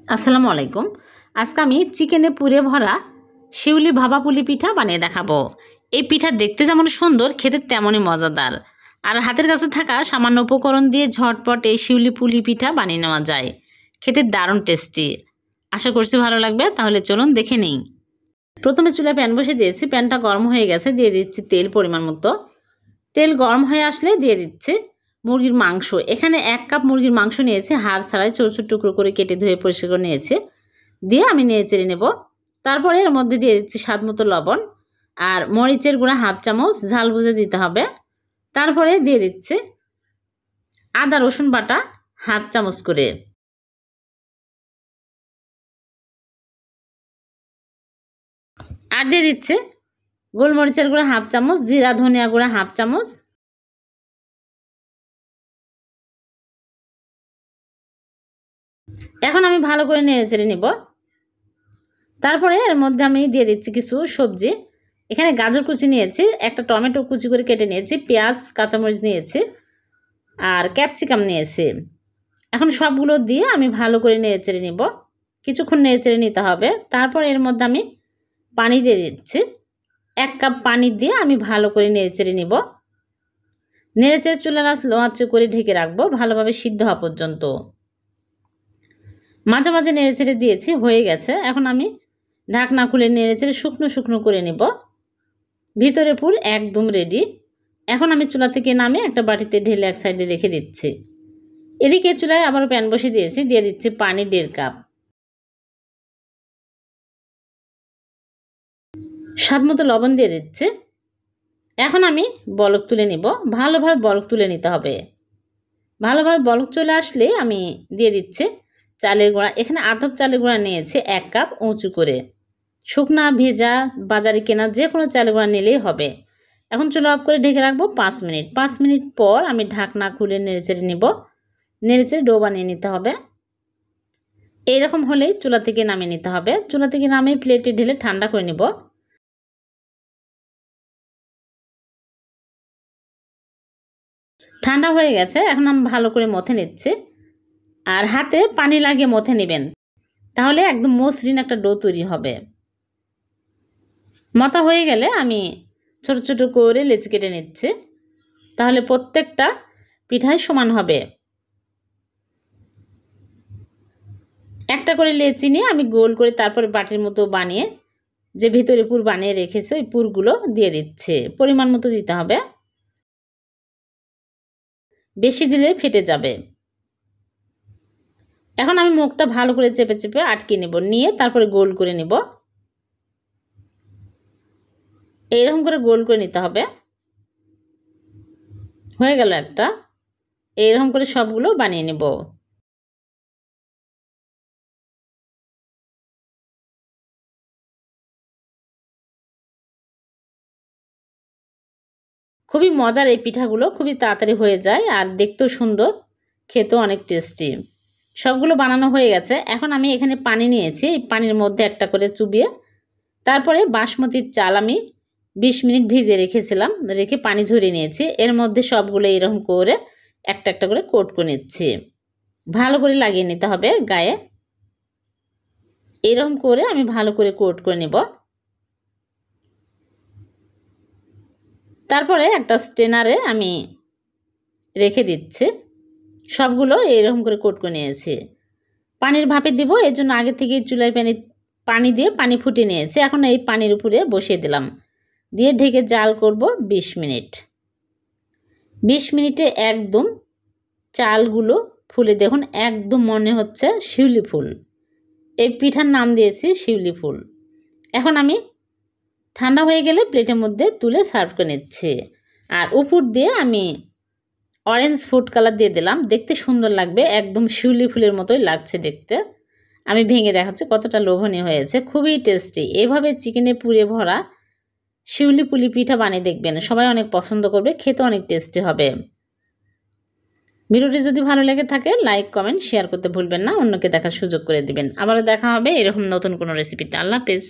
আসসালামু আলাইকুম। আজকে আমি চিকেনে পুরে ভরা শিউলি ভাপা পুলি পিঠা বানিয়ে দেখাবো। এই পিঠা দেখতে যেমন সুন্দর, খেতে তেমনই মজাদার। আর হাতের কাছে থাকা সামান্য উপকরণ দিয়ে ঝটপট এই শিউলি পুলি পিঠা বানিয়ে নেওয়া যায়। খেতে দারুণ টেস্টি। আশা করছি ভালো লাগবে। তাহলে চলুন দেখে নিই। প্রথমে চুলায় প্যান বসে দিয়েছি। প্যানটা গরম হয়ে গেছে। দিয়ে দিচ্ছি তেল পরিমাণ মতো। তেল গরম হয়ে আসলে দিয়ে দিচ্ছি মুরগির মাংস। এখানে 1 কাপ মুরগির মাংস নিয়েছি, হাড় ছাড়াই ছোট ছোট টুকরো করে কেটে ধুয়ে পরিষ্কার করে নিয়েছি। দিয়ে আমি নেড়ে চেড়ে নেব। তারপরে এর মধ্যে দিয়ে দিচ্ছি স্বাদ মতো লবণ আর মরিচের গুঁড়া 1/2 চামচ, ঝাল বুঝে দিতে হবে। তারপরে দিয়ে দিচ্ছি আদা রসুন বাটা 1/2 চামচ করে। আর দিয়ে দিচ্ছে গোলমরিচের গুঁড়া 1/2 চামচ, জিরা ধনিয়া গুঁড়া 1/2 চামচ। এখন আমি ভালো করে নেড়ে চেড়ে নিব। তারপরে এর মধ্যে আমি দিয়ে দিচ্ছি কিছু সবজি। এখানে গাজর কুচি নিয়েছি, একটা টমেটো কুচি করে কেটে নিয়েছি, পেঁয়াজ কাঁচামরিচ নিয়েছি আর ক্যাপসিকাম নিয়েছি। এখন সবগুলো দিয়ে আমি ভালো করে নেড়ে চেড়ে নিব। কিছুক্ষণ নেড়ে চেড়ে নিতে হবে। তারপর এর মধ্যে আমি পানি দিয়ে দিচ্ছি। 1 কাপ পানি দিয়ে আমি ভালো করে নেড়ে চেড়ে নিব। নেড়ে চেড়ে চুলার আঁচ লো আঁচে করে ঢেকে রাখবো ভালোভাবে সিদ্ধ হওয়া পর্যন্ত। মাঝে মাঝে নেড়ে চেড়ে দিয়েছি, হয়ে গেছে। এখন আমি ঢাকনা খুলে নেড়ে চেড়ে শুকনো শুকনো করে নিব। ভিতরে পুর একদম রেডি। এখন আমি চুলা থেকে নামিয়ে একটা বাটিতে ঢেলে এক সাইডে রেখে দিচ্ছি। এদিকে চুলায় আবার প্যান বসে দিয়েছি। দিয়ে দিচ্ছি পানি 1.5 কাপ। স্বাদ মতো লবণ দিয়ে দিচ্ছি। এখন আমি বলক তুলে নিব। ভালোভাবে বলক তুলে নিতে হবে। ভালোভাবে বলক চলে আসলে আমি দিয়ে দিচ্ছি চালের গুঁড়া। এখানে আতপ চালের গুঁড়া নিয়েছি 1 কাপ উঁচু করে। শুকনা ভেজা বাজারে কেনা যে কোনো চালের গুঁড়া নিলেই হবে। এখন চুলা অফ করে ঢেকে রাখবো 5 মিনিট। 5 মিনিট পর আমি ঢাকনা খুলে নেড়েচেড়ে নিব। নেড়েচেড়ে ডো বানিয়ে নিতে হবে। এইরকম হলেই চুলা থেকে নামিয়ে নিতে হবে। চুলা থেকে নামিয়ে প্লেটে ঢেলে ঠান্ডা করে নিব। ঠান্ডা হয়ে গেছে। এখন আমি ভালো করে মথে নিচ্ছি। আর হাতে পানি লাগিয়ে মথে নেবেন, তাহলে একদম মসৃণ একটা ডো তৈরি হবে। মথা হয়ে গেলে আমি ছোট ছোট করে লেচি কেটে নিচ্ছি, তাহলে প্রত্যেকটা পিঠাই সমান হবে। একটা করে লেচি নিয়ে আমি গোল করে তারপরে বাটির মতো বানিয়ে যে ভিতরে পুর বানিয়ে রেখেছি ওই পুরগুলো দিয়ে দিচ্ছে। পরিমাণ মতো দিতে হবে, বেশি দিলে ফেটে যাবে। এখন আমি মুখটা ভালো করে চেপে চেপে আটকে নেব, নিয়ে তারপরে গোল করে নেব। এইরকম করে গোল করে নিতে হবে। হয়ে গেল একটা। এইরকম করে সবগুলো বানিয়ে নেব। খুবই মজার এই পিঠাগুলো, খুবই তাড়াতাড়ি হয়ে যায় আর দেখতেও সুন্দর, খেতেও অনেক টেস্টি। সবগুলো বানানো হয়ে গেছে। এখন আমি এখানে পানি নিয়েছি। এই পানির মধ্যে একটা করে চুবিয়ে তারপরে বাসমতির চাল আমি 20 মিনিট ভিজে রেখেছিলাম, রেখে পানি ঝরিয়ে নিয়েছি। এর মধ্যে সবগুলো এরকম করে একটা একটা করে কোট করে নিচ্ছি। ভালো করে লাগিয়ে নিতে হবে গায়ে। এরকম করে আমি ভালো করে কোট করে নেব। তারপরে একটা স্ট্রেনারে আমি রেখে দিচ্ছি। সবগুলো এরকম করে কোট করে নিয়েছি। পানির ভাপে দিব, এর জন্য আগে থেকে চুলায় পানি দিয়ে পানি ফুটিয়ে নিয়েছি। এখন এই পানির উপরে বসিয়ে দিলাম, দিয়ে ঢেকে জাল করব 20 মিনিট। 20 মিনিটে একদম চালগুলো ফুলে দেখুন, একদম মনে হচ্ছে শিউলি ফুল। এই পিঠার নাম দিয়েছি শিউলি ফুল। এখন আমি ঠান্ডা হয়ে গেলে প্লেটের মধ্যে তুলে সার্ভ করে নিচ্ছি। আর উপর দিয়ে আমি অরেঞ্জ ফুড কালার দিয়ে দিলাম, দেখতে সুন্দর লাগবে। একদম শিউলি ফুলের মতোই লাগছে দেখতে। আমি ভেঙে দেখাচ্ছি কতটা লোভনীয় হয়েছে, খুবই টেস্টি। এভাবে চিকেনে পুরে ভরা শিউলি পুলি পিঠা বানিয়ে দেখবেন, সবাই অনেক পছন্দ করবে, খেতে অনেক টেস্টি হবে। ভিডিওটি যদি ভালো লেগে থাকে লাইক কমেন্ট শেয়ার করতে ভুলবেন না, অন্যকে দেখার সুযোগ করে দিবেন। আবারও দেখা হবে এরকম নতুন কোনো রেসিপিতে। আল্লাহ হাফেজ।